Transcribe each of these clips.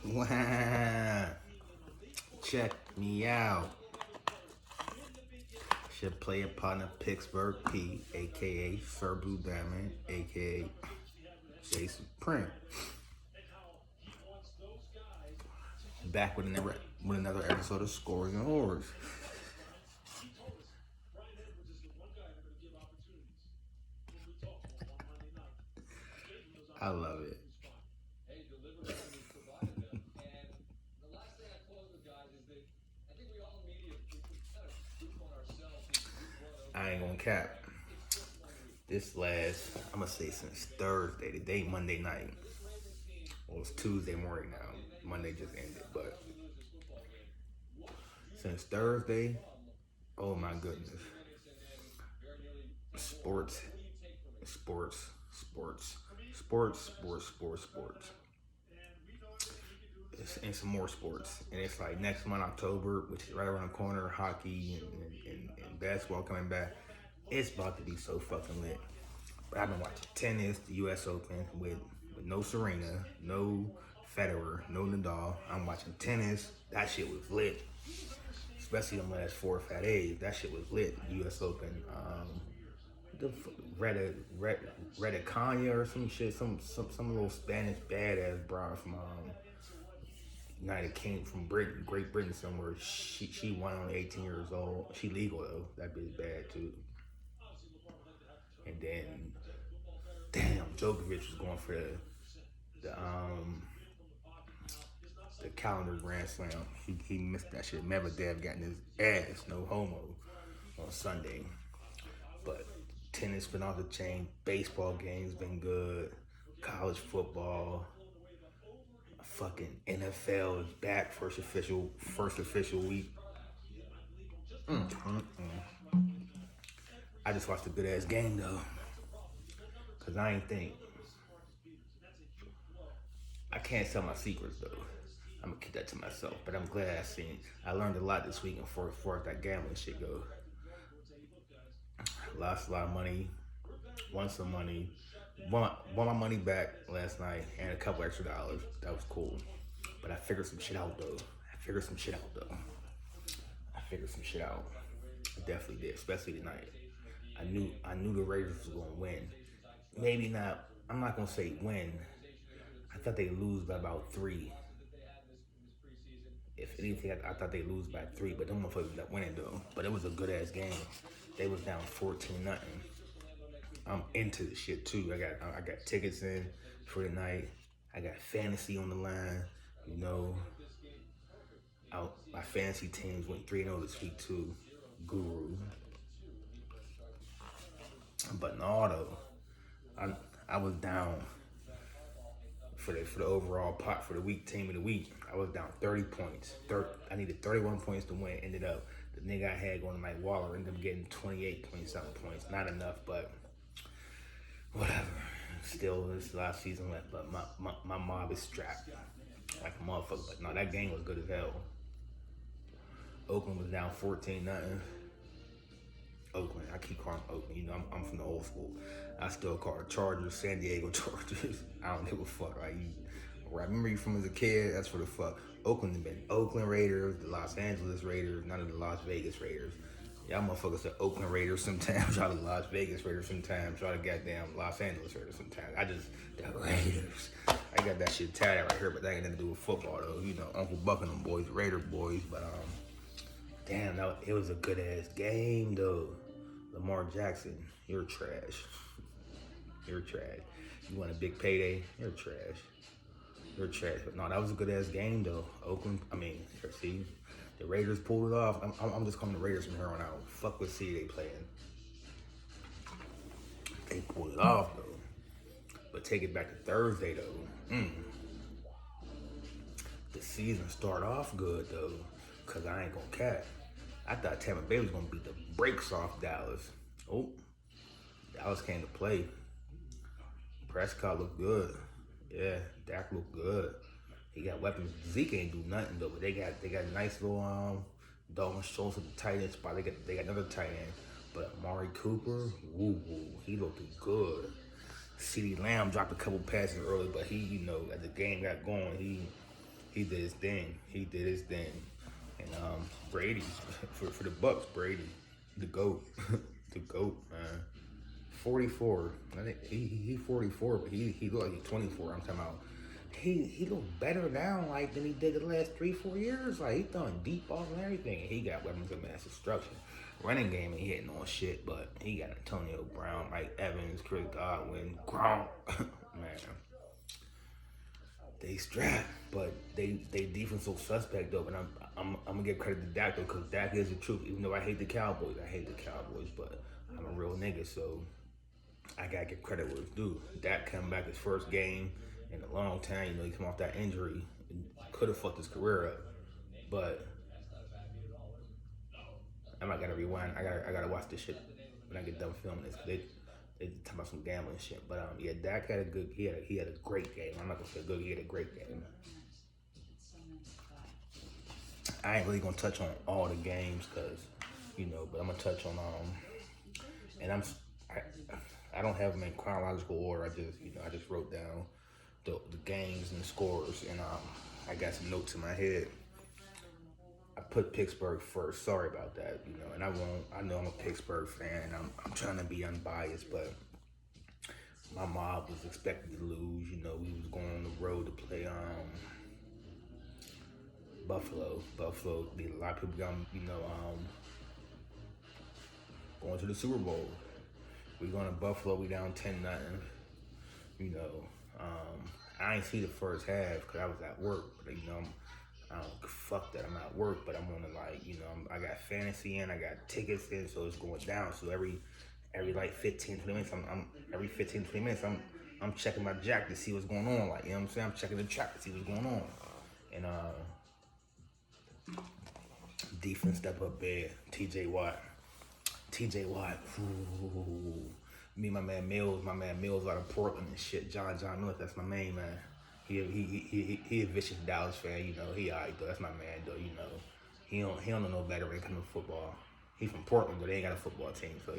Wow. Check me out. Should play upon a Pittsburgh P, aka Sir Blue Diamond, aka Jason Print. Back with another episode of Scores and Horrors. I love it. I ain't gonna cap. I'm gonna say since Thursday, today Monday night. Well, it's Tuesday morning now. Monday just ended, but since Thursday, oh my goodness. Sports, sports, sports, sports, sports, sports, sports. And some more sports. And it's like next month, October, which is right around the corner, hockey and basketball coming back. It's about to be so fucking lit. But I've been watching tennis, the US Open, with no Serena, no Federer, no Nadal. I'm watching tennis. That shit was lit. Especially them last 4 or 5 days. That shit was lit. US Open. The Reda Kanya or some shit. Some little Spanish badass broad from United Kingdom, from Britain, Great Britain somewhere. She won only 18 years old. She legal though. That bitch bad too. And then, damn, Djokovic was going for the calendar Grand Slam. He missed that shit. Medvedev got in his ass, no homo, on Sunday. But tennis been off the chain. Baseball games been good. College football. Fucking NFL is back. First official week. I just watched a good ass game though. Cause I can't tell my secrets though. I'm gonna keep that to myself. But I'm glad I learned a lot this week and before that gambling shit go. Lost a lot of money, won some money, won my money back last night and a couple extra dollars. That was cool. But I figured some shit out though. I figured some shit out. I definitely did, especially tonight. I knew the Raiders was gonna win. Maybe not. I'm not gonna say win. I thought they'd lose by about 3. If anything, I thought they'd lose by 3, but them motherfuckers ended up winning though. But it was a good ass game. They was down 14-0. I'm into the shit too. I got tickets in for the night. I got fantasy on the line. You know, my fantasy teams went 3-0 this week too. Guru. But no, though, I was down for the overall pot for the week, team of the week. I was down 30 points. I needed 31 points to win. Ended up, the nigga I had going to Mike Waller ended up getting 28 point something points. Not enough, but whatever. Still, this last season left, but my mob is strapped like a motherfucker. But no, that game was good as hell. Oakland was down 14-0. Oakland, I keep calling them Oakland. You know, I'm from the old school. I still call it Chargers, San Diego Chargers. I don't give a fuck. Like, where I remember you from as a kid, that's for the fuck. Oakland have been Oakland Raiders, the Los Angeles Raiders, none of the Las Vegas Raiders. Y'all motherfuckers are Oakland Raiders sometimes, y'all the Las Vegas Raiders sometimes, y'all the goddamn Los Angeles Raiders sometimes. The Raiders. I got that shit tatted right here, but that ain't nothing to do with football though. You know, Uncle Buck and them boys, Raider boys, but damn, it was a good ass game though. Lamar Jackson, you're trash. You're trash. You want a big payday? You're trash. You're trash. But no, that was a good ass game though. See, the Raiders pulled it off. I'm just calling the Raiders from here on out. Fuck what city they playing. They pulled it off though. But take it back to Thursday though. The season started off good though, cause I ain't gonna cap. I thought Tampa Bay was gonna beat the brakes off Dallas. Oh, Dallas came to play. Prescott looked good. Yeah, Dak looked good. He got weapons. Zeke ain't do nothing though, but they got a nice little Dalton Schultz at the tight end spot. They got another tight end. But Amari Cooper, he looked good. CeeDee Lamb dropped a couple passes early, but he, as the game got going, He did his thing. And Brady for the Bucks, Brady, the GOAT, the GOAT, man. 44. I think he 44, but he looked like he's 24. I'm talking about. He looked better now, like, than he did the last 3-4 years. Like, he throwing deep balls and everything. And he got weapons of mass destruction. Running game, and he hitting on shit, but he got Antonio Brown, Mike Evans, Chris Godwin, Gronk. Man, they strapped, but they defense so suspect though. And I'm gonna give credit to Dak though, because Dak is the truth. Even though I hate the Cowboys, but I'm a real nigga, so I gotta give credit where it's due. Dak coming back his first game in a long time. You know, he come off that injury, could have fucked his career up, but I might gotta rewind. I gotta watch this shit when I get done filming this. They talking about some gambling shit. But yeah, Dak had a good. He had a great game. I'm not gonna say good. He had a great game. I ain't really gonna touch on all the games, cause but I'm gonna touch on and I don't have them in chronological order. I just wrote down the games and the scores, and I got some notes in my head. I put Pittsburgh first. Sorry about that, and I won't. I know I'm a Pittsburgh fan, and I'm trying to be unbiased, but my mob was expected to lose. We was going on the road to play Buffalo. Buffalo beat a lot of people going to the Super Bowl. We going to Buffalo. We down 10-0. I ain't see the first half because I was at work, but fuck that, I'm at work, but I'm on the I got fantasy in, I got tickets in, so it's going down. So every like 15, 20 minutes, every 15, 20 minutes, I'm checking my jack to see what's going on. Like, you know what I'm saying? I'm checking the track to see what's going on. And defense step up big. TJ Watt. Ooh. Me, my man Mills out of Portland and shit. John Miller, that's my main man. He a vicious Dallas fan, he alright though. That's my man though, He don't know no better when it comes to football. He from Portland, but they ain't got a football team, so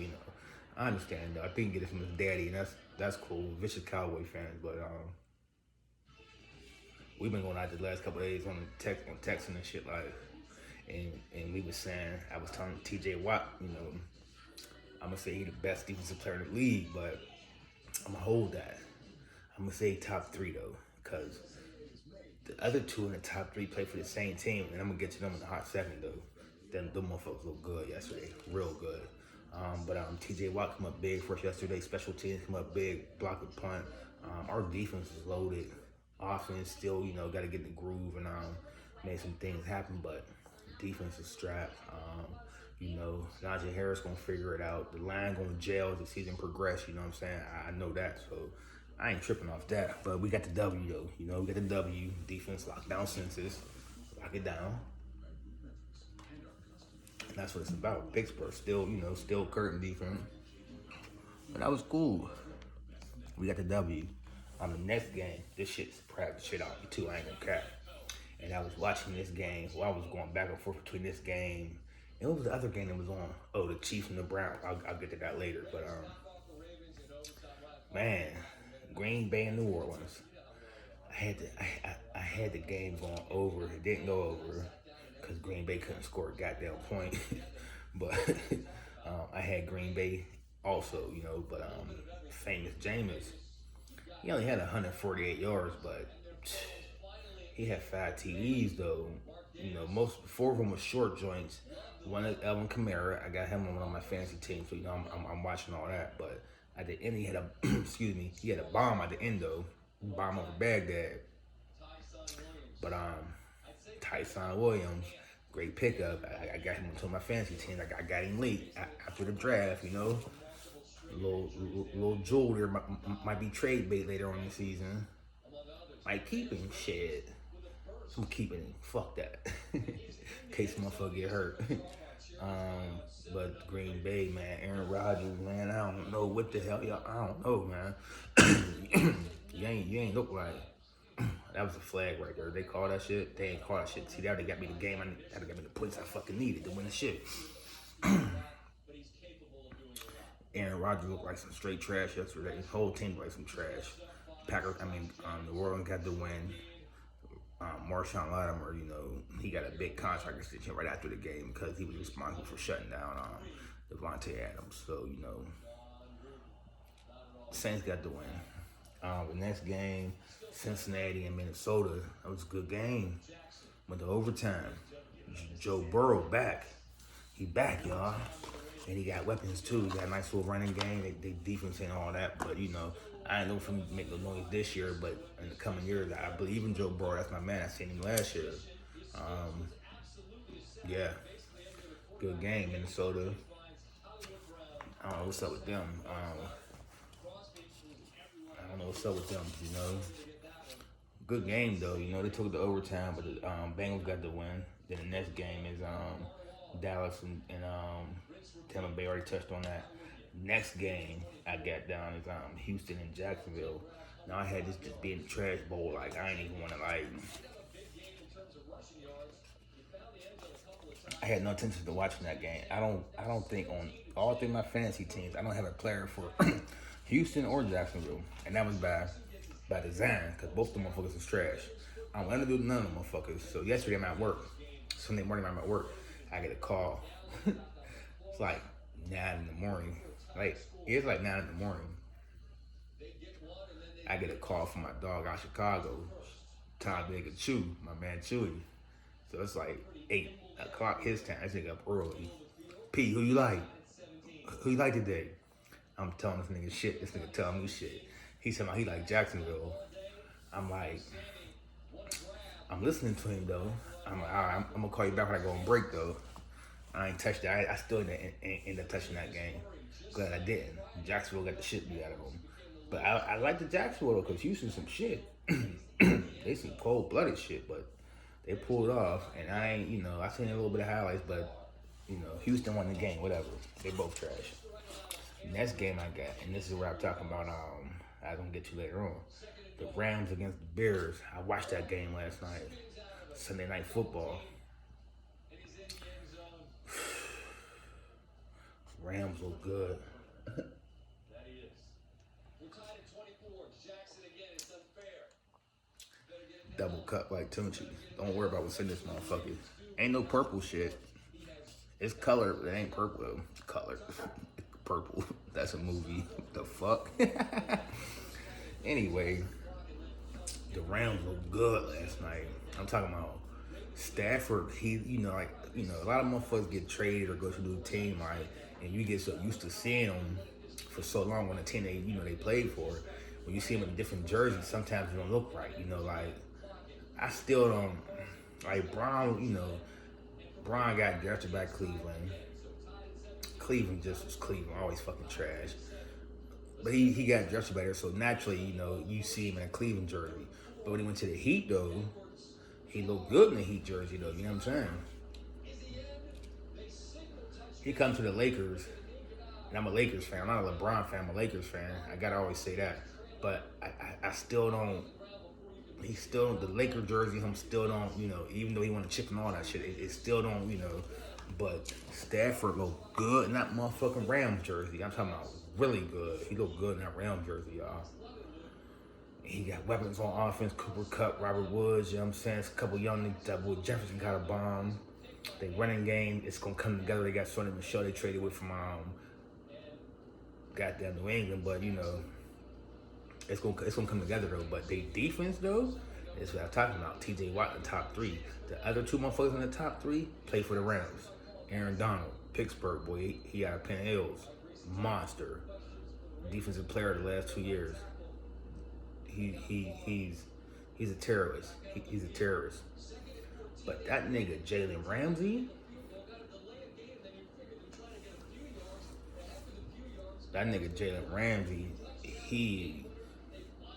I understand though. I think he get it from his daddy, and that's cool. Vicious Cowboy fans, but we've been going out the last couple of days on texting and shit like, and we was saying, I was telling TJ Watt, I'm gonna say he the best defensive player in the league, but I'm gonna hold that. I'm gonna say top 3 though, because the other 2 in the top 3 play for the same team, and I'm gonna get to them in a hot second though. Them motherfuckers look good yesterday, real good. But TJ Watt come up big for us yesterday. Special teams come up big, block a punt. Our defense is loaded. Offense still, got to get in the groove and make some things happen. But defense is strapped. Najee Harris gonna figure it out. The line gonna gel as the season progresses. You know what I'm saying? I know that, so I ain't tripping off that. But we got the W though. We got the W. Defense lock down senses, lock it down. And that's what it's about. Pittsburgh still, still curtain defense. But that was cool. We got the W. On the next game, this shit surprised the shit out of me too. I ain't gonna cap. And I was watching this game. Well, I was going back and forth between this game. And what was the other game that was on? Oh, the Chiefs and the Browns. I'll get to that later. But man, Green Bay and New Orleans. I had the game going over. It didn't go over because Green Bay couldn't score a goddamn point. But I had Green Bay also, But famous Jameis, he only had 148 yards, but he had 5 TDs though. Most 4 of them were short joints. One is Elvin Kamara. I got him on one of my fantasy teams, so I'm watching all that. But at the end, he had a he had a bomb at the end though, bomb over Baghdad. But Tyson Williams, great pickup. I got him onto my fantasy team. I got him late after the draft. Little jewel there might be trade bait later on in the season. Might keep him, shit. I'm keeping him. Fuck that. In case motherfucker get hurt. But Green Bay, man, Aaron Rodgers, man, I don't know what the hell y'all. I don't know, man. you ain't look like. That was a flag right there. They call that shit. They ain't call that shit. See, that they got me the game. They got me the points I fucking needed to win the shit. Aaron Rodgers looked like some straight trash yesterday. His whole team looked like some trash. New Orleans got the win. Marshawn Latimer, he got a big contract extension right after the game because he was responsible for shutting down Devontae Adams. So, Saints got the win. The next game, Cincinnati and Minnesota. That was a good game. Went to overtime. Joe Burrow back. He back, y'all. And he got weapons too. He got a nice little running game. They defense and all that. But, I ain't know if he make no noise this year, but in the coming years, I believe in Joe Burrow. That's my man. I seen him last year. Yeah. Good game, Minnesota. I don't know what's up with them. I don't know what's up with them, Good game, though. They took it to overtime, but the Bengals got the win. Then the next game is Dallas and Tampa Bay. Already touched on that. Next game I got down is Houston and Jacksonville. Now I had this just being the trash bowl. Like, I ain't even want to, I had no intention to watching that game. I don't think on all three of my fantasy teams, I don't have a player for Houston or Jacksonville. And that was by design, because both of them motherfuckers is trash. I don't want to do none of them motherfuckers. So yesterday I'm at work. Sunday morning I'm at work. I get a call. It's like 9 in the morning. It's like 9 in the morning. I get a call from my dog out of Chicago, Tom Big and Chew, my man Chewy. So it's like 8 o'clock his time. I think up early. P, who you like? Who you like today? I'm telling this nigga shit. This nigga telling me shit. He said he like Jacksonville. I'm like, I'm listening to him though. I'm like, all right, I'm gonna call you back when I go on break though. I ain't touched that. I still didn't end up touching that game. Glad I didn't. Jacksonville got the shit beat out of them. But I like the Jacksonville though, because Houston some shit. They some cold-blooded shit, but they pulled it off. And I ain't, I seen a little bit of highlights, but, Houston won the game, whatever. They both trash. Next game I got, and this is where I'm talking about, I'm going to get to later on. The Rams against the Bears. I watched that game last night. Sunday Night Football. Rams look good. Double cup like Tunchi. Don't worry about what's in this motherfucker. Ain't no purple shit. It's color, but it ain't purple though. It's color. Purple. That's a movie. What the fuck? Anyway, the Rams looked good last night. I'm talking about Stafford. He, a lot of motherfuckers get traded or go to a new team, right? And you get so used to seeing them for so long on the team they played for. When you see them in a different jersey, sometimes it don't look right. I still don't like Brown. Brown got drafted by Cleveland. Cleveland just was Cleveland, always fucking trash. But he got drafted by there, so naturally, you see him in a Cleveland jersey. But when he went to the Heat, though, he looked good in the Heat jersey, though. You know what I'm saying? He comes to the Lakers, and I'm a Lakers fan. I'm not a LeBron fan. I'm a Lakers fan. I gotta always say that. But I still don't. He still the Laker jersey. Him still don't. Even though he want to chip and all that shit, it still don't. But Stafford looked good in that motherfucking Rams jersey. I'm talking about really good. He looked good in that Rams jersey, y'all. He got weapons on offense. Cooper Kupp, Robert Woods. You know what I'm saying? It's a couple young niggas. That boy Jefferson got a bomb. They running game. It's gonna come together. They got Sonny Michel. They traded with from goddamn New England, but it's gonna come together though. But they defense though, is what I'm talking about. T.J. Watt in the top 3. The other 2 motherfuckers in the top 3 play for the Rams. Aaron Donald, Pittsburgh boy, he got a Penn Hills, monster, defensive player the last 2 years. He's a terrorist. He's a terrorist. But that nigga Jalen Ramsey.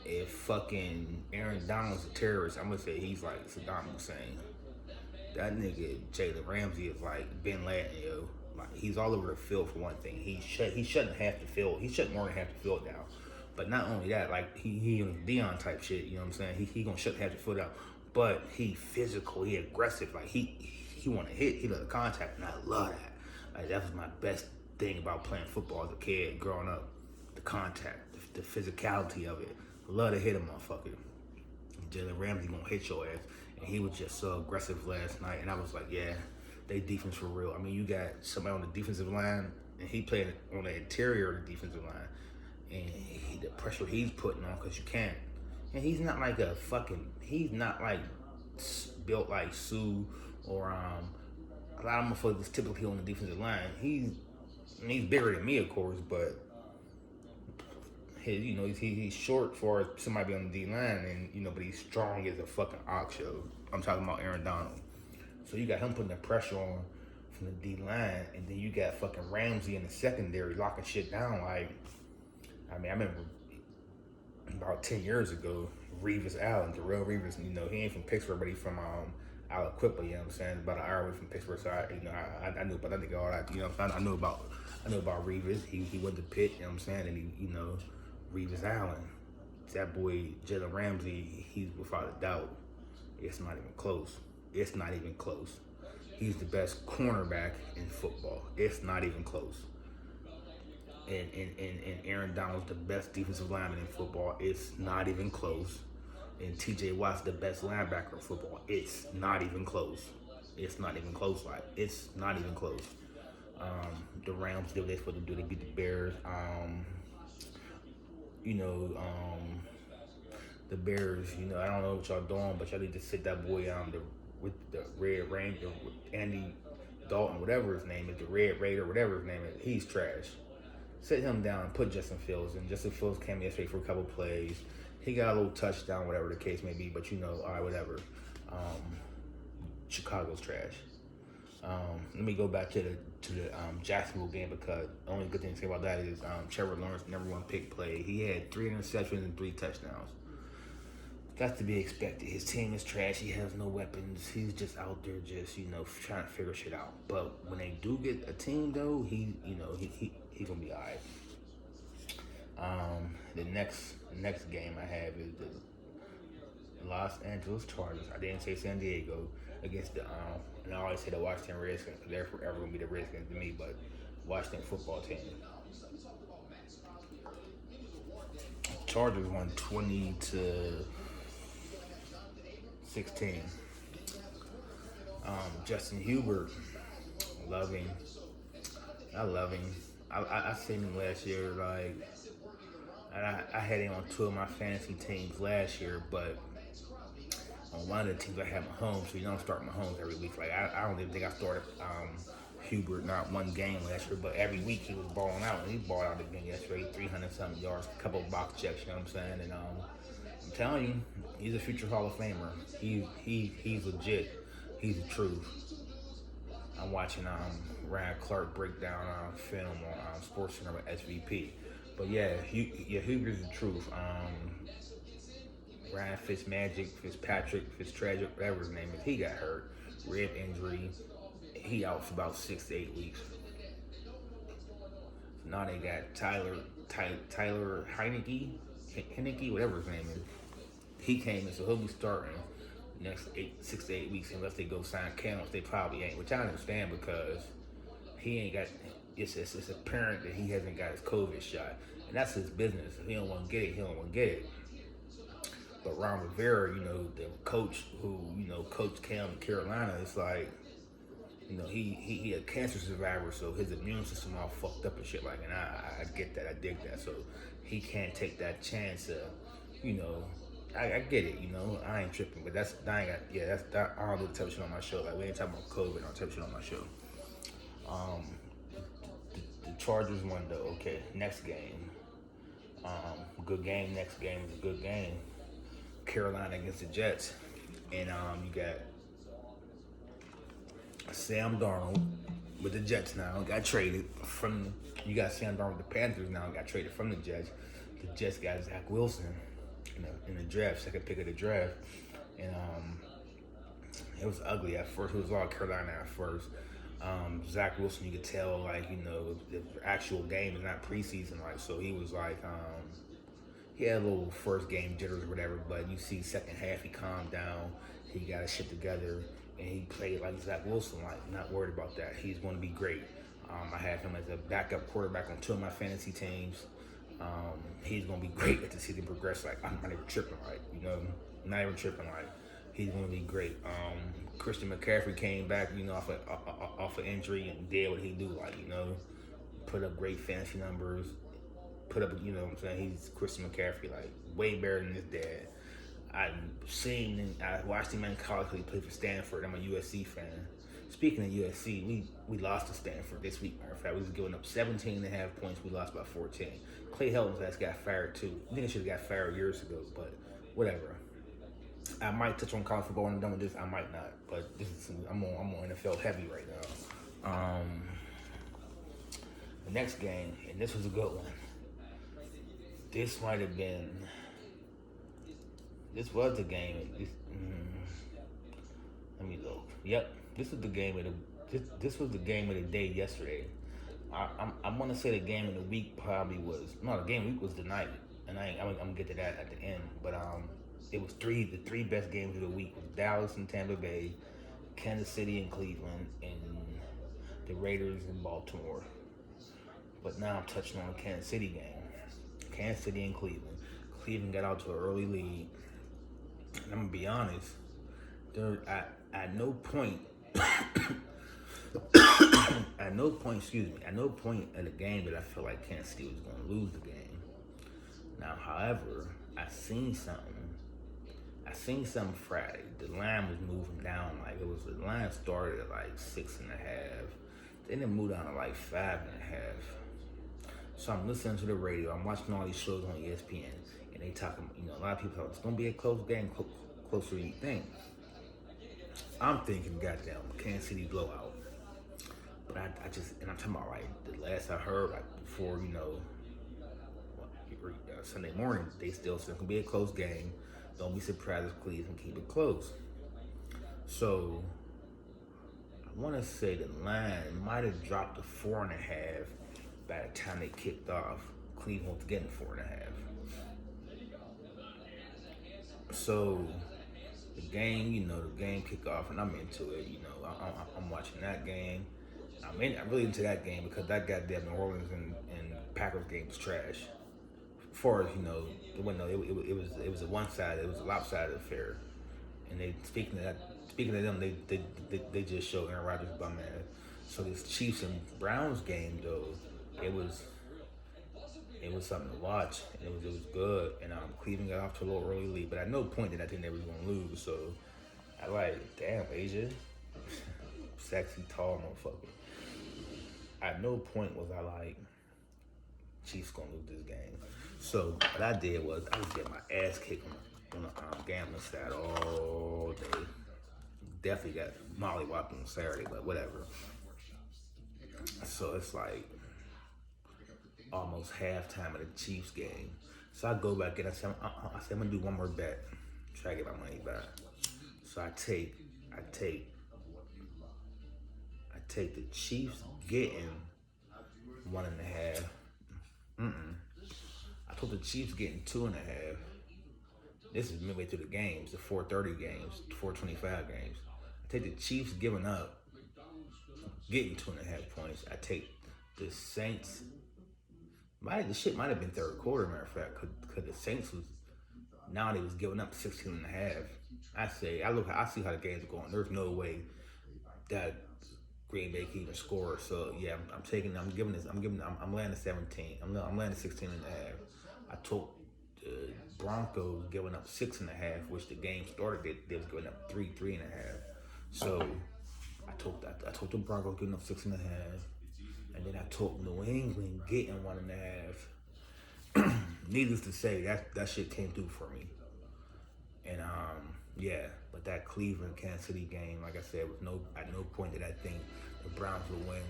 If fucking Aaron Donald's a terrorist, I'm gonna say he's like Saddam Hussein. That nigga Jalen Ramsey is like Bin Laden, yo. Like, he's all over the field for one thing. He's shutting half the field. He's shutting more than half the field down. But not only that, like he on Dion type shit. You know what I'm saying? He gonna shut half the field down. But he physical. He aggressive. Like he want to hit. He love the contact, and I love that. Like that was my best thing about playing football as a kid, growing up. The contact, the physicality of it. Love to hit a motherfucker. Jalen Ramsey gonna hit your ass. and he was just so aggressive last night. And I was like, yeah, they defense for real. I mean, you got somebody on the defensive line, and he played on the interior of the defensive line, and the pressure he's putting on, because you can't. And he's not like he's not like built like Sue or a lot of motherfuckers typically on the defensive line. He's bigger than me, of course, but he's short for somebody on the D line, and but he's strong as a fucking ox show. I'm talking about Aaron Donald. So you got him putting the pressure on from the D line, and then you got fucking Ramsey in the secondary locking shit down. Like, I remember about 10 years ago, Revis Allen, Darrell Revis, he ain't from Pittsburgh, but he's from Aliquippa, you know what I'm saying? About an hour away from Pittsburgh, so I knew about that nigga all that, I knew about Revis. He went to Pitt, you know what I'm saying? And he, Revis Allen, that boy Jalen Ramsey, he's without a doubt. It's not even close. It's not even close. He's the best cornerback in football. It's not even close. And Aaron Donald's the best defensive lineman in football. It's not even close. And TJ Watt's the best linebacker in football. It's not even close. It's not even close. Like, it's not even close. The Rams did what they're supposed to do. They beat the Bears. The Bears, I don't know what y'all doing, but y'all need to sit that boy with the Red Ranger, Andy Dalton, whatever his name is, the Red Raider, whatever his name is. He's trash. Sit him down and put Justin Fields in. Justin Fields came yesterday for a couple plays. He got a little touchdown, whatever the case may be, but all right, whatever. Chicago's trash. Let me go back to the Jacksonville game, because the only good thing to say about that is Trevor Lawrence, number one pick, played. He had 3 interceptions and 3 touchdowns. That's to be expected. His team is trash. He has no weapons. He's just out there just, trying to figure shit out. But when they do get a team, though, he gonna be all right. The next game I have is the Los Angeles Chargers. I didn't say San Diego, against the and I always say the Washington Redskins, because they're forever gonna be the Redskins to me, but Washington football team. Chargers won 20-16. Justin Hubert, love him. I love him. I seen him last year, like, and I had him on 2 of my fantasy teams last year, but on one of the teams I had Mahomes, so you don't start Mahomes every week. Like, I don't even think I started Hubert not one game last year, but every week he was balling out, and he balled out again yesterday, 300-something yards, a couple of box checks, you know what I'm saying? And I'm telling you, he's a future Hall of Famer. He's legit. He's the truth. I'm watching Ryan Clark break down film on SportsCenter with SVP. But yeah, Huber's the truth. Ryan Fitzpatrick, whatever his name is, he got hurt. Rib injury. He out for about 6 to 8 weeks. So now they got Tyler Heineke, whatever his name is. He came in, so he'll be starting next 6 to 8 weeks, unless they go sign Cam, which they probably ain't, which I understand, because he ain't got, it's apparent that he hasn't got his COVID shot, and that's his business. If he don't want to get it, he don't want to get it. But Ron Rivera, the coach who, coached Cam in Carolina, it's like, he a cancer survivor, so his immune system all fucked up and shit like, and I get that, I dig that, so he can't take that chance of, I get it, I ain't tripping, but I don't do the type of shit on my show. Like, we ain't talking about COVID, I don't type of shit on my show. The Chargers won though. Okay, next game. Good game. Next game is a good game. Carolina against the Jets, and you got Sam Darnold with the Jets now. Got traded from. You got Sam Darnold with the Panthers now. Got traded from the Jets. The Jets got Zach Wilson in the draft, second pick of the draft, and it was ugly at first. It was all Carolina at first. Zach Wilson, you could tell, like, the actual game is not preseason, like, so he was like, he had a little first game jitters or whatever, but you see second half, he calmed down, he got his shit together, and he played like Zach Wilson, like, not worried about that. He's going to be great. I have him as a backup quarterback on 2 of my fantasy teams. He's going to be great as the season progresses. Like, I'm not even tripping, like, not even tripping, like, He's going to be great. Christian McCaffrey came back, off of injury and did what he do, put up great fantasy numbers, put up, what I'm saying? He's Christian McCaffrey, way better than his dad. I watched him in college because he played for Stanford. I'm a USC fan. Speaking of USC, we lost to Stanford this week. Matter of fact, we was giving up 17.5 points. We lost by 14. Clay Helton's ass got fired too. I think he should have got fired years ago, but whatever. I might touch on college football when I'm done with this. I might not, but I'm on NFL heavy right now. The next game, and this was a good one. This was the game. Let me look. Yep, this was the game of the game of the day yesterday. I'm gonna say the game of the week probably was the game of the week was tonight, and I'm gonna get to that at the end. But it was the three best games of the week was Dallas and Tampa Bay, Kansas City and Cleveland, and the Raiders in Baltimore. But now I'm touching on the Kansas City game. Kansas City and Cleveland. Cleveland got out to an early lead. And I'm gonna be honest, at no point at no point in the game that I felt like Kansas City was gonna lose the game. Now, however, I seen something Friday. The line was moving down the line started at 6.5. Then it moved down to 5.5. So I'm listening to the radio. I'm watching all these shows on ESPN, and they talking. A lot of people talk. It's gonna be a close game, closer than you think. I'm thinking, goddamn, Kansas City blowout. But I'm talking about the last I heard, before Sunday morning, they still said it's gonna be a close game. Don't be surprised if Cleveland keep it close. So I want to say the line might have dropped to 4.5 by the time they kicked off. Cleveland was getting 4.5. So the game kicked off, and I'm into it. I'm watching that game. I'm really into that game because that goddamn New Orleans and Packers game was trash. As far as it was a one-sided, it was a lopsided affair. And speaking of them, they just showed Aaron Rodgers bum ass. So this Chiefs and Browns game though, it was something to watch, and it was good. And Cleveland got off to a little early lead, but at no point did I think they was gonna lose. So I damn, Asia, sexy tall motherfucker. At no point was I Chiefs gonna lose this game. So what I did was I was getting my ass kicked on the gambling side all day. Definitely got mollywopped on Saturday, but whatever. So it's almost halftime of the Chiefs game. So I go back and I said, I'm gonna do one more bet, try to get my money back. So I take the Chiefs getting 1.5. I told the Chiefs getting 2.5. This is midway through the games, the 4:30 games, 4:25 games. I take the Chiefs giving up, getting 2.5 points. I take the Saints. The shit might have been third quarter, matter of fact, because the Saints they was giving up 16.5. I see how the game's going. There's no way that Green Bay can even score. So yeah, I'm landing 17. I'm landing 16.5. I took the Broncos giving up 6.5, which the game started. They was giving up 3.5. So I took the Broncos giving up 6.5. And then I took New England getting 1.5. Needless to say, that shit came through for me. And but that Cleveland Kansas City game, like I said, at no point did I think the Browns would win.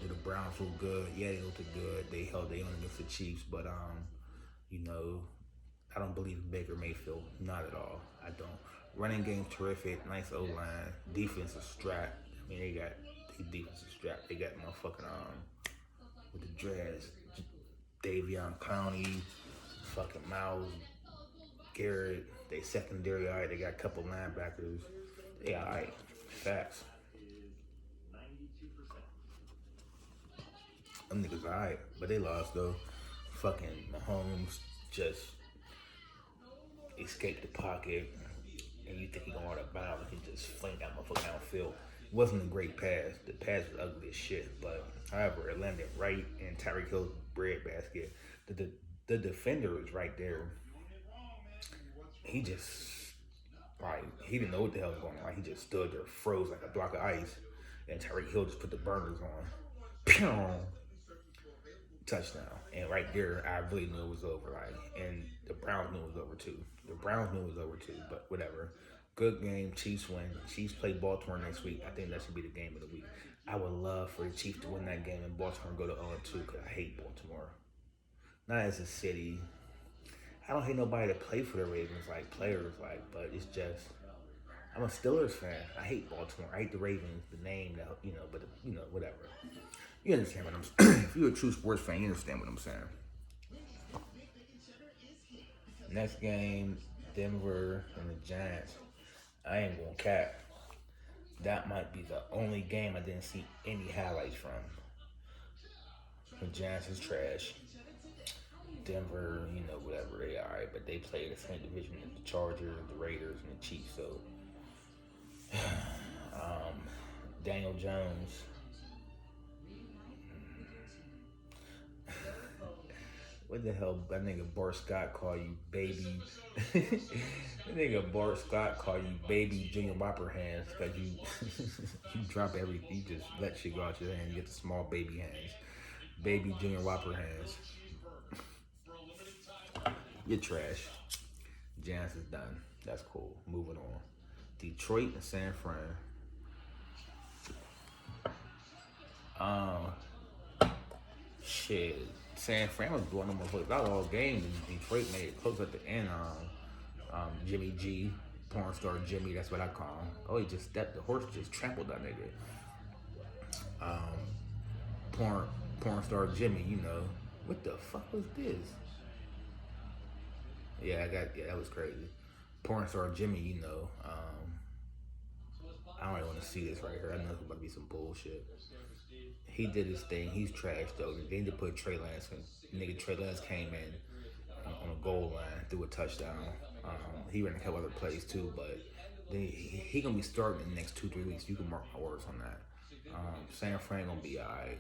Did the Browns look good? Yeah, they looked good. They held their own against the Chiefs, but I don't believe in Baker Mayfield, not at all. I don't. Running game terrific, nice O-line, defense is strapped. I mean, they defense is strapped. They got motherfucking with the dreads, Davion Clowney, fucking Miles Garrett. They secondary alright. They got a couple linebackers. They alright. Facts. Them niggas alright, but they lost though. Fucking Mahomes just escaped the pocket. and you think he gonna run a bounds, he just fling that motherfucker downfield. It wasn't a great pass. The pass was ugly as shit. But however, it landed right in Tyreek Hill's breadbasket. The defender was right there. He just he didn't know what the hell was going on. Like, he just stood there, froze like a block of ice, and Tyreek Hill just put the burners on. Pew! Touchdown. And right there, I really knew it was over. Like, and the Browns knew it was over too. But whatever. Good game. Chiefs win. Chiefs play Baltimore next week. I think that should be the game of the week. I would love for the Chiefs to win that game and Baltimore go to 0-2 because I hate Baltimore. Not as a city. I don't hate nobody that play for the Ravens, like players, but it's just I'm a Steelers fan. I hate Baltimore. I hate the Ravens, the name, but whatever. You understand what I'm saying? If you're a true sports fan, you understand what I'm saying. Next game, Denver and the Giants. I ain't gonna cap. That might be the only game I didn't see any highlights from. The Giants is trash. Denver, whatever they are, but they play the same division as the Chargers, the Raiders, and the Chiefs. So, Daniel Jones. What the hell, that nigga Bart Scott call you baby? That nigga Bart Scott call you baby Junior Whopper hands because you you drop everything. You just let shit go out your hand. You get the small baby hands, baby Junior Whopper hands. You're trash. Giants is done. That's cool. Moving on. Detroit and San Fran. Shit. San Fran was blowing them out all game, and Detroit made it close at the end. Jimmy G, porn star Jimmy, that's what I call him. Oh, he just stepped. The horse just trampled that nigga. Porn star Jimmy, what the fuck was this? Yeah, that was crazy. Porn star Jimmy, I don't really want to see this right here. I know it's about to be some bullshit. He did his thing. He's trash though. They need to put Trey Lance in. Nigga, Trey Lance came in on a goal line, threw a touchdown. He ran a couple other plays too, but he gonna be starting in the next 2-3 weeks. You can mark my words on that. San Fran gonna be alright.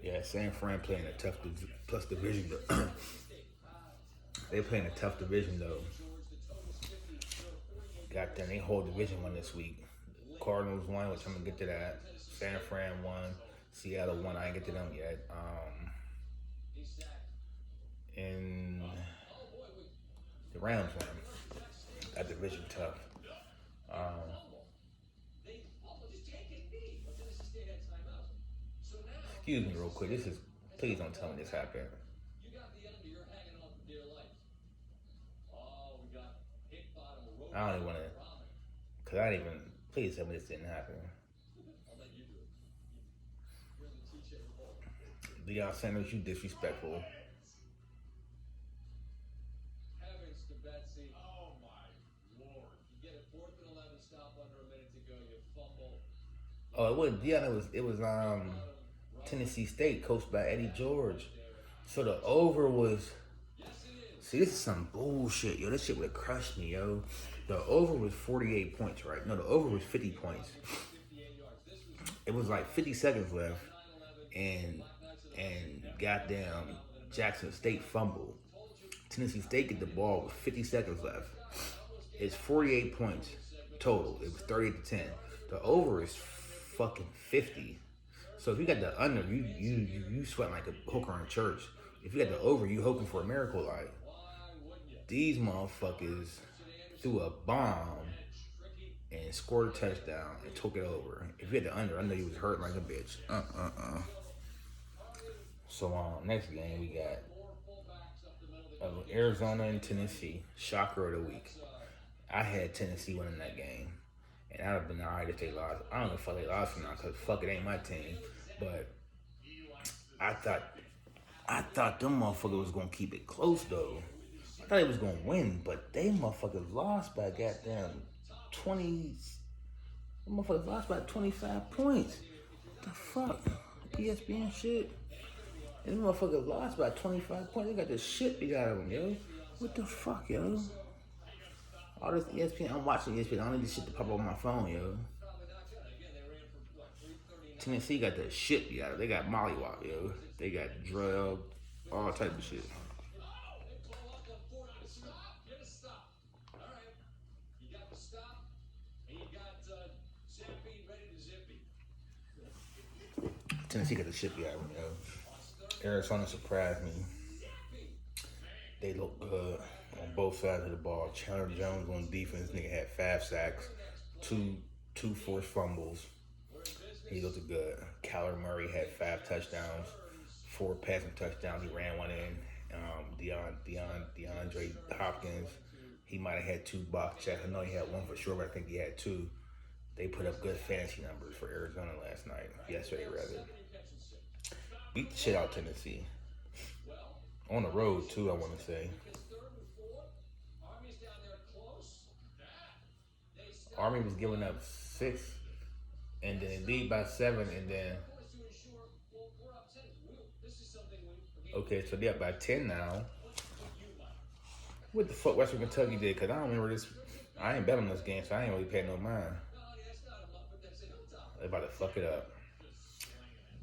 Yeah, San Fran playing a tough plus division. They playing a tough division though. Got them. They hold division one this week. Cardinals won, which I'm gonna get to that. San Fran won. Seattle won. I ain't get to them yet. And the Rams won. That division tough. Excuse me real quick. Please don't tell me this happened. I don't even want to, please tell me this didn't happen. Deion Sanders, you disrespectful. Oh, it wasn't Deion. It was Tennessee State, coached by Eddie George. So the over was. See, this is some bullshit, yo. This shit would have crushed me, yo. The over was 48 points, right? No, the over was 50 points. It was like 50 seconds left, and goddamn Jackson State fumbled. Tennessee State get the ball with 50 seconds left. It's 48 points total. It was 38-10. The over is fucking 50. So if you got the under, you sweating like a hooker in church. If you got the over, you hoping for a miracle. Like, these motherfuckers threw a bomb and scored a touchdown and took it over. If you had the under, I know you was hurt like a bitch. So next game we got Arizona and Tennessee. Shocker of the week. I had Tennessee winning that game. And I'd have been alright if they lost. I don't know if they lost or not, because fuck, it ain't my team. But I thought them motherfuckers was gonna keep it close though. thought they was gonna win, but they motherfuckers lost by goddamn 20. They motherfuckers lost by 25 points. What the fuck? ESPN shit. And them motherfuckers lost by 25 points. They got the shit beat out of them, yo. What the fuck, yo? All this ESPN, I'm watching ESPN. I don't need this shit to pop up on my phone, yo. Tennessee got the shit beat out of them. They got mollywop, yo. They got drugged, all type of shit. Tennessee got the shit beat out of them, yo. Arizona surprised me. They look good on both sides of the ball. Chandler Jones on defense, nigga had 5 sacks, two forced fumbles. He looked good. Kyler Murray had 5 touchdowns, 4 passing touchdowns. He ran one in. DeAndre Hopkins, he might have had 2 box checks. I know he had 1 for sure, but I think he had 2. They put up good fantasy numbers for Arizona yesterday rather. Beat the shit out of Tennessee. On the road too, I want to say. Army was giving up 6, and then lead by 7, and then okay, so they're up by 10 now. What the fuck Western Kentucky did? Cause I don't remember this. I ain't bet on this game, so I ain't really paying no mind. They about to fuck it up.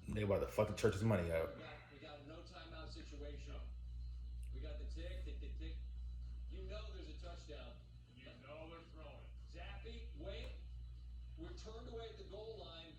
They about to fuck the church's money up. We got a no timeout situation. We got the tick. You know there's a touchdown. You know they're throwing. Zappy, wait. We're turned away at the goal line.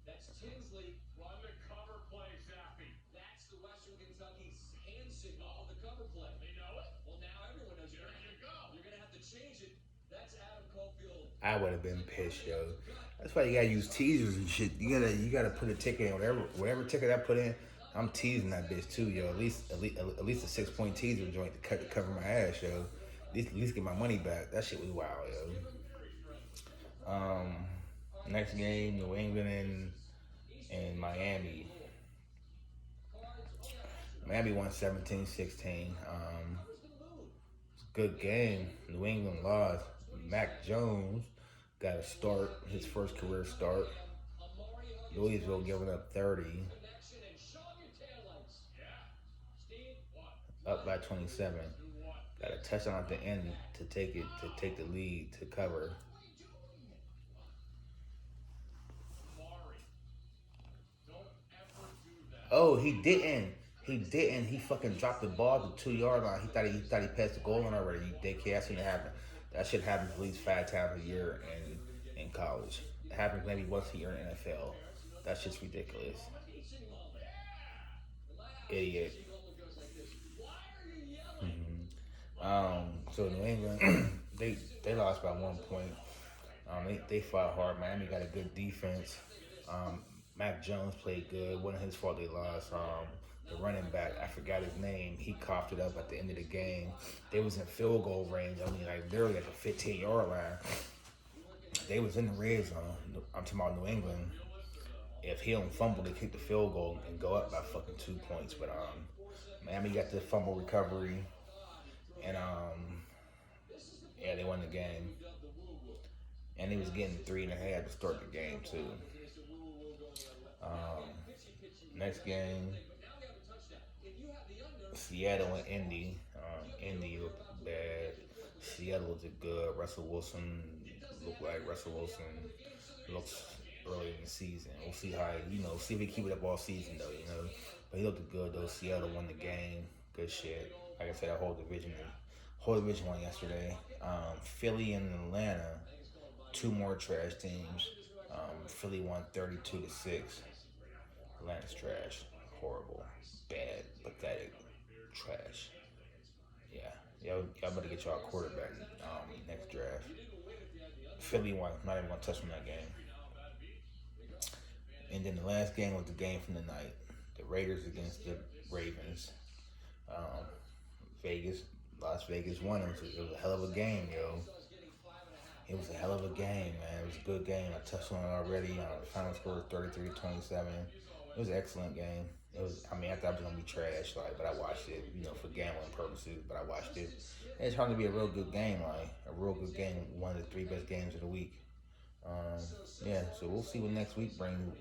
That's Tinsley. Run the cover play, Zappy. That's the Western Kentucky hand signal of the cover play. They know it? Well, now everyone knows it. There you go. You're going to have to change it. That's Adam Cofield. I would have been pissed, yo. That's why you gotta use teasers and shit. You gotta put a ticket in whatever ticket I put in. I'm teasing that bitch too, yo. At least a 6-point teaser joint to cover my ass, yo. At least get my money back. That shit was wild, yo. Next game, New England and Miami. Miami won 17-16. It's a good game. New England lost. Mac Jones got a start, his first career start. Louisville giving up 30. Up by 27. Got a touchdown at the end to take the lead to cover. Oh, he didn't. He fucking dropped the ball at the 2-yard line. He thought he passed the goal line already. You dickhead. I seen it happen. That shit happens at least 5 times a year in college. It happens maybe once a year in the NFL. That shit's ridiculous. Idiot. So New England, they lost by 1 point. They fought hard. Miami got a good defense. Mac Jones played good. Wasn't his fault they lost. The running back, I forgot his name. He coughed it up at the end of the game. They was in field goal range. I mean, like literally at the 15-yard line. They was in the red zone. I'm talking about New England. If he don't fumble, they kick the field goal and go up by fucking 2 points. But Miami got the fumble recovery, and yeah, they won the game. And they was getting 3.5 to start the game too. Next game, Seattle and Indy. Indy looked bad. Seattle looked good. Russell Wilson looked like Russell Wilson looks early in the season. We'll see how, see if he keep it up all season though, But he looked good though. Seattle won the game. Good shit. Like I said, the whole division won yesterday. Philly and Atlanta, 2 more trash teams. Philly won 32-6. Atlanta's trash. Horrible. Bad. Pathetic. Trash. Yeah. Y'all better get y'all a quarterback next draft. Philly won. Not even going to touch on that game. And then the last game was the game from the night. The Raiders against the Ravens. Las Vegas won. It was a hell of a game, yo. It was a hell of a game, man. It was a good game. I touched on it already. The final score was 33-27. It was an excellent game. It was. I mean, I thought it was gonna be trash, like, but I watched it, for gambling purposes. But I watched it. And it's trying to be a real good game, like a real good game. One of the three best games of the week. Um, yeah. So we'll see what next week brings.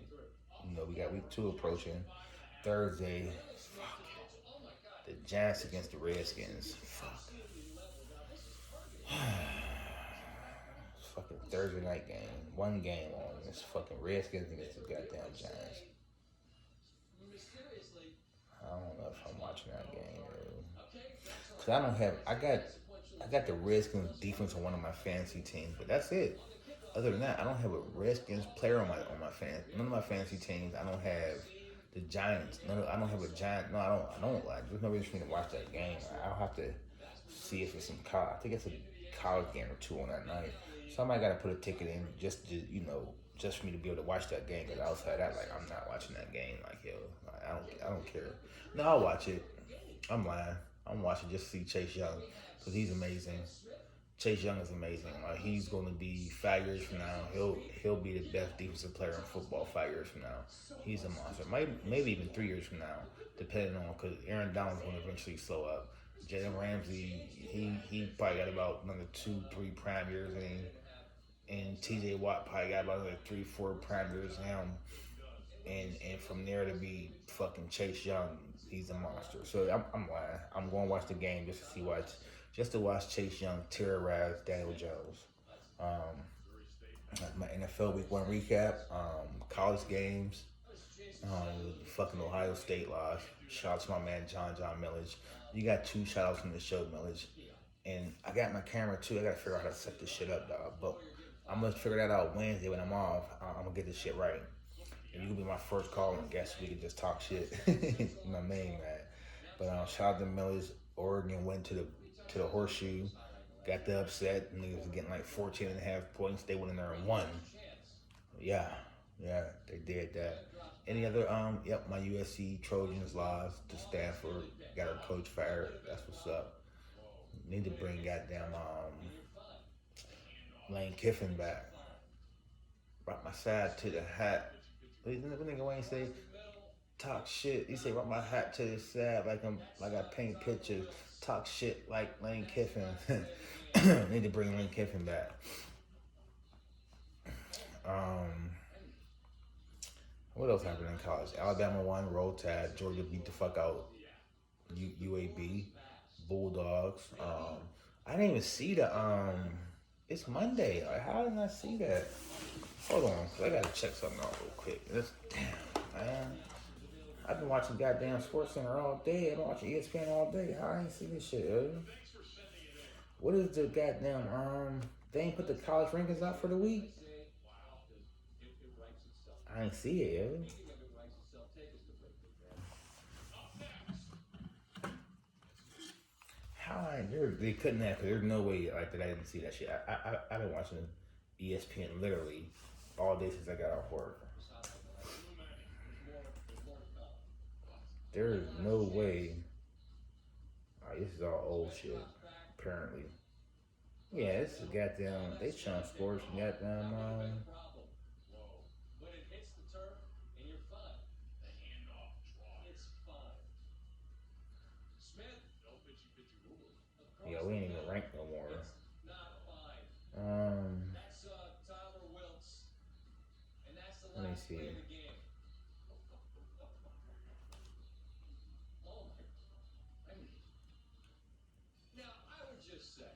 We got week 2 approaching. Thursday. Fuck. The Giants against the Redskins. Fuck. It's fucking Thursday night game. One game on. It's fucking Redskins against the goddamn Giants. I don't know if I'm watching that game, dude. Cause I don't have. I got the Redskins defense on one of my fantasy teams, but that's it. Other than that, I don't have a Redskins player on my fan. None of my fantasy teams. I don't have the Giants. I don't have a Giant. No, I don't like. There's no reason for me to watch that game. I'll have to see if it's some college. I think it's a college game or two on that night. Somebody got to put a ticket in just to just for me to be able to watch that game. Because outside that, like, I'm not watching that game. Like, yo, like, I don't care. No, I'll watch it. I'm lying. I'm watching just to see Chase Young because he's amazing. Chase Young is amazing. Like, he's going to be 5 years from now. He'll be the best defensive player in football 5 years from now. He's a monster. Maybe even 3 years from now, depending on, because Aaron Donald's going to eventually slow up. Jalen Ramsey, he probably got about another 2-3 prime years in him. And T.J. Watt probably got about another 3-4 prime years in him. And from there to be fucking Chase Young, he's a monster. So I'm lying. I'm going to watch the game just to watch Chase Young terrorize Daniel Jones. My NFL Week 1 recap, college games, fucking Ohio State loss. Shout out to my man John Millage. You got 2 shout outs from the show, Millage. And I got my camera too. I got to figure out how to set this shit up, dog. But I'm going to figure that out Wednesday when I'm off. I'm going to get this shit right. And you can be my first call and guess we can just talk shit. My main man. But shout out to Millage. Oregon went to the horseshoe, got the upset. Niggas was getting like 14.5 points. They went in there and won. Yeah, they did that. Any other? My USC Trojans lost to Stanford. Got our coach fired. That's what's up. Need to bring goddamn Lane Kiffin back. Rock my side to the hat. What nigga Wayne say? Talk shit. He say rock my hat to the side like I paint pictures. Talk shit like Lane Kiffin. Need to bring Lane Kiffin back. What else happened in college? Alabama won, roll tide. Georgia beat the fuck out UAB, Bulldogs. I didn't even see the It's Monday. Like, how did I not see that? Hold on, cause I gotta check something out real quick. Damn, man. I've been watching goddamn SportsCenter all day. I've been watching ESPN all day. How I ain't see this shit, What is the goddamn they ain't put the college rankings out for the week? I ain't see it, they couldn't have, cause there's no way like that I didn't see that shit. I've been watching ESPN literally all day since I got off work. There is no way. This is all old shit, apparently. Yeah, this is goddamn. They showing scores from goddamn. Yeah, we ain't even ranked no more. Let me see. Now, I would just say,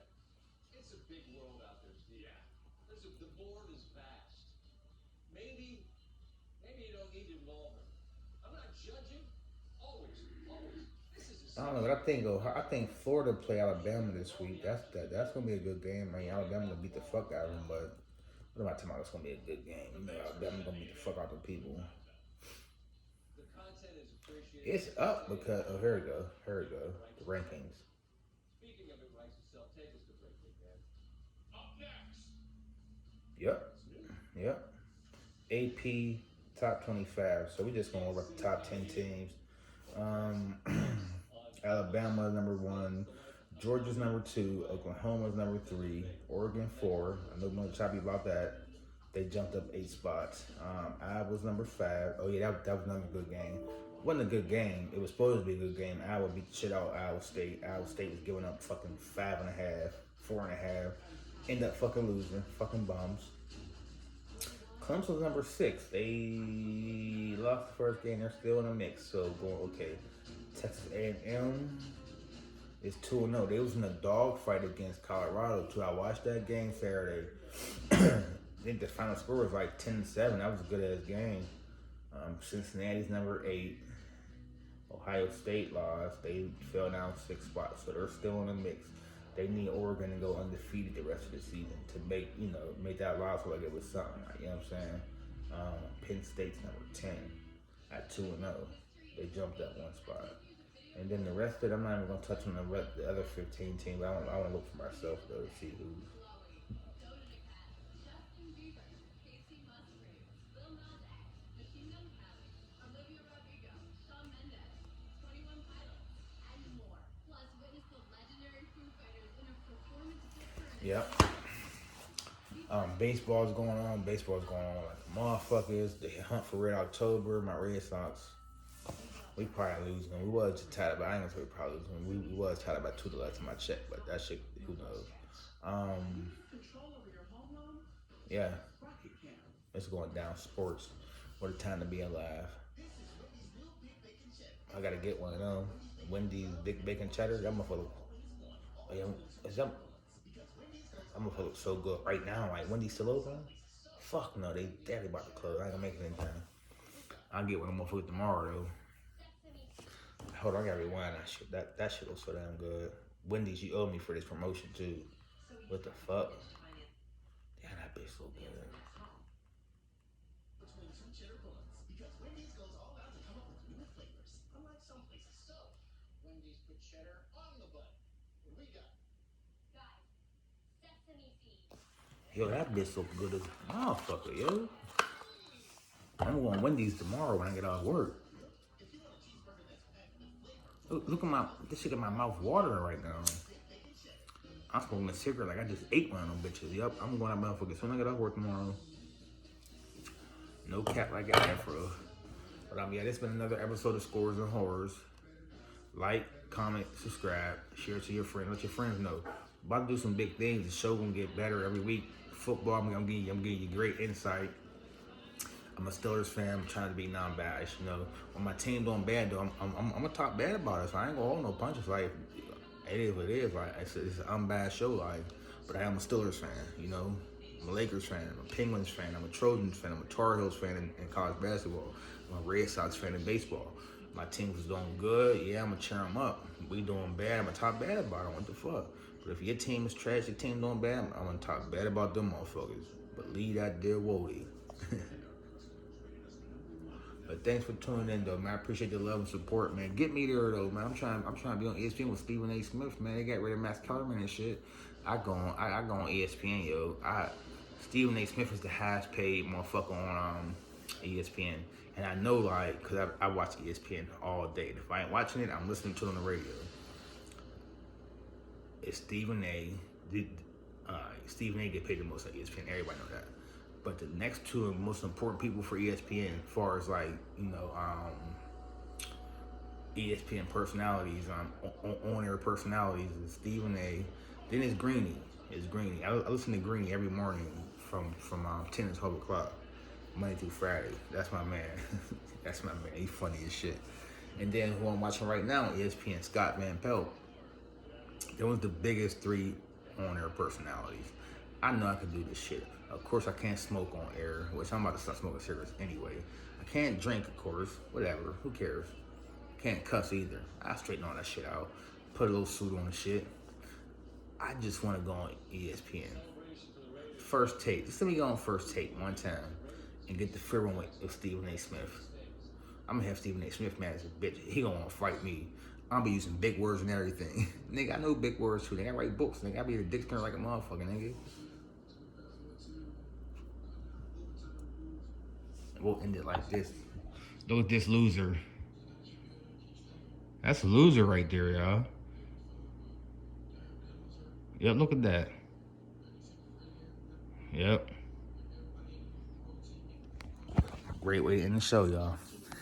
it's a big world out there, Steve. Yeah. The board is vast. Maybe you don't need involvement. I'm not judging. Always. I don't know, but I think Florida play Alabama this week. That's gonna be a good game. I mean, Alabama gonna beat the fuck out of them, but what am I talking about? It's gonna be a good game. Alabama gonna beat the fuck out of the people. The content is appreciated. It's up because here we go. The rankings. Speaking of it writes itself, take us to break, big man. Up next. Yep. AP top 25. So we just going over the top 10 teams. Alabama number 1, Georgia's number 2, Oklahoma's number 3, Oregon 4. I know we're choppy about that. They jumped up 8 spots. Iowa's number 5. Oh yeah, that was another good game. Wasn't a good game. It was supposed to be a good game. Iowa beat the shit out of Iowa State. Iowa State was giving up fucking 5.5, 4.5. End up fucking losing. Fucking bums. Clemson was number 6. They lost the first game. They're still in the mix. So going okay. Texas A&M is 2-0. They was in a dogfight against Colorado too. I watched that game Saturday. I think the final score was like 10-7. That was a good ass game. Cincinnati's number 8. Ohio State lost. They fell down 6 spots, so they're still in the mix. They need Oregon to go undefeated the rest of the season to make that loss look like it was something. Like, you know what I'm saying? Penn State's number 10 at 2-0. They jumped up 1 spot. And then the rest of it, I'm not even gonna touch on the other 15 teams. I want to look for myself though to see who's. Yep. Baseball's going on. Baseball's going on like motherfuckers. The hunt for Red October. My Red Sox. We probably losing them. We was tied up. I ain't gonna say we probably losing them. We was tied up by 2 the last time I checked, but that shit, who knows? Yeah. It's going down. Sports. What a time to be alive. I gotta get one of them. Wendy's Big Bacon Cheddar. That motherfucker. That motherfucker looks so good right now. Like, Wendy's still open? Fuck no, they definitely about to close. I ain't gonna make it in time. I'll get one of them motherfuckers tomorrow though. Hold on, I gotta rewind that shit. That shit looks so damn good. Wendy's, you owe me for this promotion too. What the fuck? Damn, that bitch so good. Between 2 cheddar buns, because Wendy's goes all out to come up with new flavors, unlike some places. So, Wendy's put cheddar on the bun. What do we got? Guys, sesame seeds. Yo, that bitch so good as a motherfucker, yo. I'm going Wendy's tomorrow when I get out of work. Look at this shit in my mouth watering right now. I'm smoking a cigarette like I just ate one of them bitches. Yup, I'm going out motherfucker as soon as I get out of work tomorrow. No cap like I got for real. But yeah, this has been another episode of Scores and Horrors. Like, comment, subscribe, share it to your friends. Let your friends know. About to do some big things. The show gonna get better every week. Football, I'm giving you great insight. I'm a Steelers fan. I'm trying to be non-biased, you know. When my team doing bad, though, I'm gonna talk bad about it. So I ain't gonna hold no punches. Like, it is what it is. Like, it's an unbiased show. Like, but I am a Steelers fan, you know. I'm a Lakers fan. I'm a Penguins fan. I'm a Trojans fan. I'm a Tar Heels fan in college basketball. I'm a Red Sox fan in baseball. My team was doing good. Yeah, I'm gonna cheer them up. We doing bad. I'm gonna talk bad about them. What the fuck? But if your team is trash, your team doing bad, I'm gonna talk bad about them motherfuckers. But leave that there, Wody. But thanks for tuning in, though, man. I appreciate the love and support, man. Get me there, though, man. I'm trying to be on ESPN with Stephen A. Smith, man. They got rid of Max Kellerman and shit. I go on ESPN, yo. Stephen A. Smith is the highest paid motherfucker on ESPN, and I know, like, cause I watch ESPN all day. If I ain't watching it, I'm listening to it on the radio. It's Stephen A. Stephen A. get paid the most at ESPN. Everybody know that. But the next 2 most important people for ESPN, as far as like, you know, ESPN personalities, on-air personalities, is Stephen A. Then it's Greeny. I listen to Greeny every morning from 10 to 12 o'clock, Monday through Friday. That's my man. That's my man. He's funny as shit. And then who I'm watching right now on ESPN, Scott Van Pelt. That was the biggest 3 on-air personalities. I know I can do this shit. Of course, I can't smoke on air, which I'm about to start smoking cigarettes anyway. I can't drink, of course. Whatever. Who cares? Can't cuss either. I straighten all that shit out. Put a little suit on the shit. I just want to go on ESPN. First Take. Just let me go on First Take one time and get the fear with Stephen A. Smith. I'm going to have Stephen A. Smith mad as a bitch. He going to want to fight me. I'm be using big words and everything. Nigga, I know big words too. Nigga, I write books. Nigga, I be in a dictionary like a motherfucker, nigga. We'll end it like this. Look at this loser. That's a loser right there, y'all. Yep, look at that. Yep. Great way to end the show, y'all.